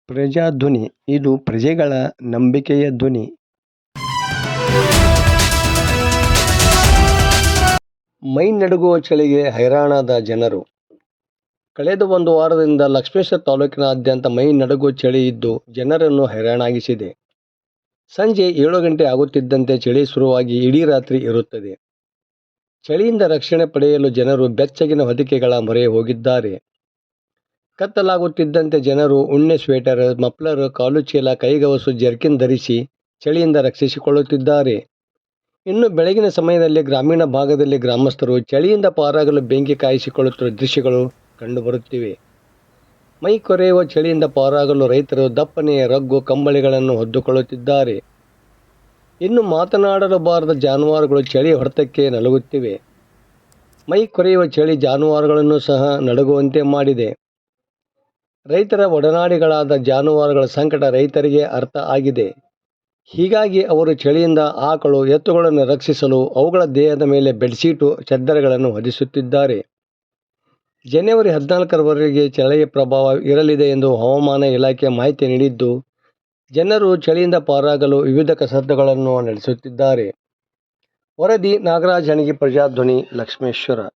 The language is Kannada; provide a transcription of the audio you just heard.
ಪ್ರಜಾಧ್ವನಿ ಇದು ಪ್ರಜೆಗಳ ನಂಬಿಕೆಯ ಧ್ವನಿ. ಮೈ ನಡುಗುವ ಚಳಿಗೆ ಹೈರಾಣಾದ ಜನರು. ಕಳೆದ ಒಂದು ವಾರದಿಂದ ಲಕ್ಷ್ಮೇಶ್ವರ ತಾಲೂಕಿನಾದ್ಯಂತ ಮೈ ನಡುಗುವ ಚಳಿ ಇದ್ದು ಜನರನ್ನು ಹೈರಾಣಾಗಿಸಿದೆ. ಸಂಜೆ 7 ಗಂಟೆ ಆಗುತ್ತಿದ್ದಂತೆ ಚಳಿ ಶುರುವಾಗಿ ಇಡೀ ರಾತ್ರಿ ಇರುತ್ತದೆ. ಚಳಿಯಿಂದ ರಕ್ಷಣೆ ಪಡೆಯಲು ಜನರು ಬೆಚ್ಚಗಿನ ಹೊದಿಕೆಗಳ ಮೊರೆ ಹೋಗಿದ್ದಾರೆ. ಕತ್ತಲಾಗುತ್ತಿದ್ದಂತೆ ಜನರು ಉಣ್ಣೆ ಸ್ವೆಟರ್, ಮಫ್ಲರ್, ಕಾಲು ಚೀಲ, ಕೈಗವಸು, ಜರ್ಕಿನ್ ಧರಿಸಿ ಚಳಿಯಿಂದ ರಕ್ಷಿಸಿಕೊಳ್ಳುತ್ತಿದ್ದಾರೆ. ಇನ್ನು ಬೆಳಗಿನ ಸಮಯದಲ್ಲಿ ಗ್ರಾಮೀಣ ಭಾಗದಲ್ಲಿ ಗ್ರಾಮಸ್ಥರು ಚಳಿಯಿಂದ ಪಾರಾಗಲು ಬೆಂಕಿ ಕಾಯಿಸಿಕೊಳ್ಳುತ್ತಿರುವ ದೃಶ್ಯಗಳು ಕಂಡುಬರುತ್ತಿವೆ. ಮೈ ಕೊರೆಯುವ ಚಳಿಯಿಂದ ಪಾರಾಗಲು ರೈತರು ದಪ್ಪನೆಯ ರಗ್ಗು, ಕಂಬಳಿಗಳನ್ನು ಹೊದ್ದುಕೊಳ್ಳುತ್ತಿದ್ದಾರೆ. ಇನ್ನು ಮಾತನಾಡಲು ಬಾರದ ಜಾನುವಾರುಗಳು ಚಳಿ ಹೊಡೆತಕ್ಕೆ ನಲುಗುತ್ತಿವೆ. ಮೈ ಕೊರೆಯುವ ಚಳಿ ಜಾನುವಾರುಗಳನ್ನು ಸಹ ನಡುಗುವಂತೆ ಮಾಡಿದೆ. ರೈತರ ಒಡನಾಡಿಗಳಾದ ಜಾನುವಾರುಗಳ ಸಂಕಟ ರೈತರಿಗೆ ಅರ್ಥ ಆಗಿದೆ. ಹೀಗಾಗಿ ಅವರು ಚಳಿಯಿಂದ ಆಕಳು, ಎತ್ತುಗಳನ್ನು ರಕ್ಷಿಸಲು ಅವುಗಳ ದೇಹದ ಮೇಲೆ ಬೆಡ್ಶೀಟು, ಚಾದರಗಳನ್ನು ಹೊದಿಸುತ್ತಿದ್ದಾರೆ. ಜನವರಿ 14ರವರೆಗೆ ಚಳಿಯ ಪ್ರಭಾವ ಇರಲಿದೆ ಎಂದು ಹವಾಮಾನ ಇಲಾಖೆ ಮಾಹಿತಿ ನೀಡಿದ್ದು, ಜನರು ಚಳಿಯಿಂದ ಪಾರಾಗಲು ವಿವಿಧ ಕಸರತ್ತುಗಳನ್ನು ನಡೆಸುತ್ತಿದ್ದಾರೆ. ವರದಿ: ನಾಗರಾಜ್ ಹಣಗಿ, ಪ್ರಜಾಧ್ವನಿ, ಲಕ್ಷ್ಮೇಶ್ವರ.